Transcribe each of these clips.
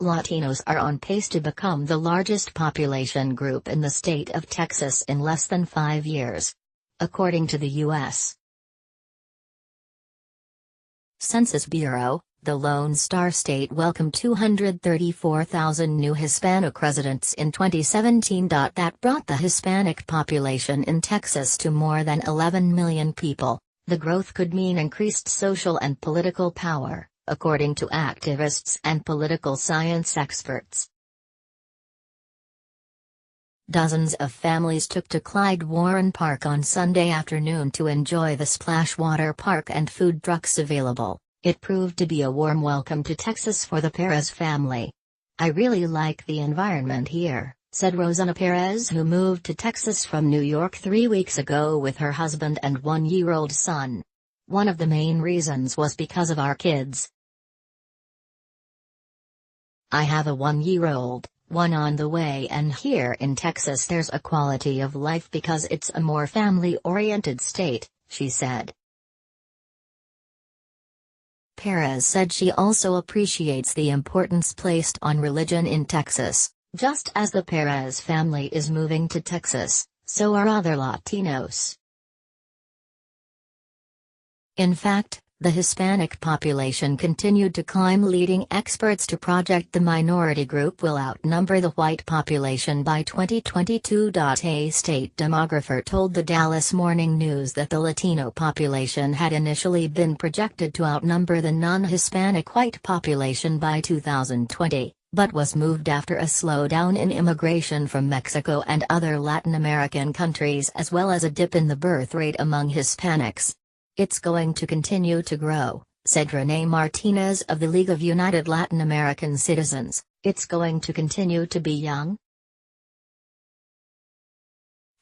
Latinos are on pace to become the largest population group in the state of Texas in less than 5 years. According to the U.S. Census Bureau, the Lone Star State welcomed 234,000 new Hispanic residents in 2017. That brought the Hispanic population in Texas to more than 11 million people. The growth could mean increased social and political power, according to activists and political science experts. Dozens of families took to Clyde Warren Park on Sunday afternoon to enjoy the splashwater park and food trucks available. It proved to be a warm welcome to Texas for the Perez family. "I really like the environment here," said Rosanna Perez, who moved to Texas from New York 3 weeks ago with her husband and 1-year-old son. "One of the main reasons was because of our kids. I have a 1-year-old, one on the way, and here in Texas there's a quality of life because it's a more family-oriented state," she said. Perez said she also appreciates the importance placed on religion in Texas. "Just as the Perez family is moving to Texas, so are other Latinos. In fact, the Hispanic population continued to climb, leading experts to project the minority group will outnumber the white population by 2022. A state demographer told the Dallas Morning News that the Latino population had initially been projected to outnumber the non-Hispanic white population by 2020, but was moved after a slowdown in immigration from Mexico and other Latin American countries, as well as a dip in the birth rate among Hispanics. "It's going to continue to grow," said Renee Martinez of the League of United Latin American Citizens. "It's going to continue to be young."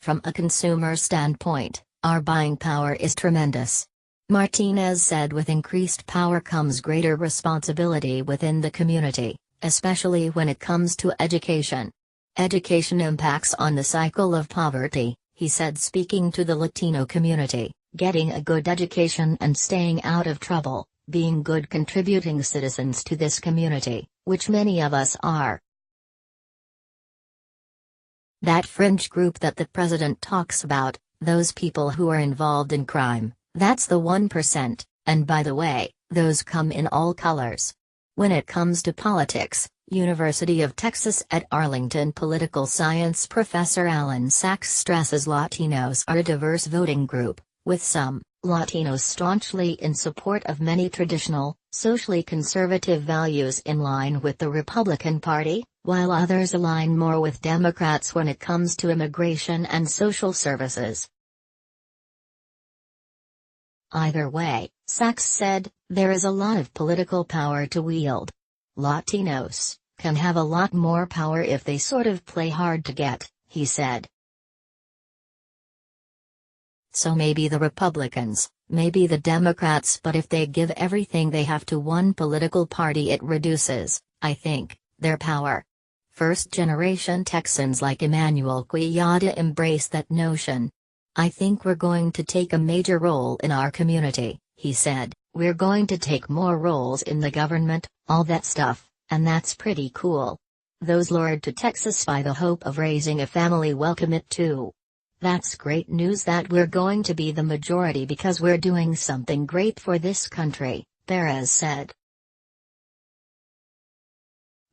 "From a consumer standpoint, our buying power is tremendous," Martinez said. "With increased power comes greater responsibility within the community, especially when it comes to education. Education impacts on the cycle of poverty," he said, speaking to the Latino community. "Getting a good education and staying out of trouble, being good contributing citizens to this community, which many of us are. That fringe group that the president talks about, those people who are involved in crime, that's the 1%, and by the way, those come in all colors. When it comes to politics," University of Texas at Arlington political science professor Alan Sachs stresses Latinos are a diverse voting group, with some Latinos staunchly in support of many traditional, socially conservative values in line with the Republican Party, while others align more with Democrats when it comes to immigration and social services. "Either way," Sachs said, "there is a lot of political power to wield. Latinos can have a lot more power if they sort of play hard to get," he said. "So maybe the Republicans, maybe the Democrats, but if they give everything they have to one political party, it reduces, I think, their power." First-generation Texans like Emmanuel Quijada embrace that notion. "I think we're going to take a major role in our community," he said. "We're going to take more roles in the government, all that stuff, and that's pretty cool. Those lured to Texas by the hope of raising a family welcome it too. That's great news that we're going to be the majority because we're doing something great for this country," Perez said.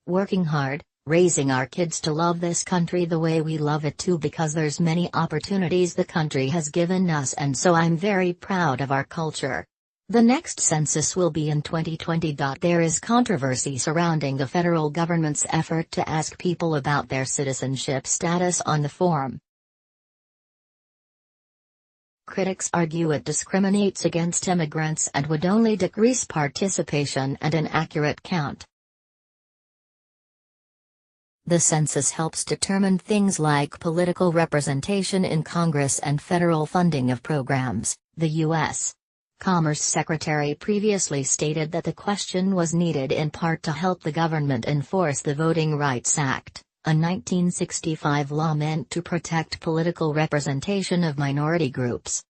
"Working hard, raising our kids to love this country the way we love it too, because there's many opportunities the country has given us, and so I'm very proud of our culture. The next census will be in 2020. There is controversy surrounding the federal government's effort to ask people about their citizenship status on the form. Critics argue it discriminates against immigrants and would only decrease participation and an accurate count. The census helps determine things like political representation in Congress and federal funding of programs, the U.S. Commerce Secretary previously stated that the question was needed in part to help the government enforce the Voting Rights Act, a 1965 law meant to protect political representation of minority groups.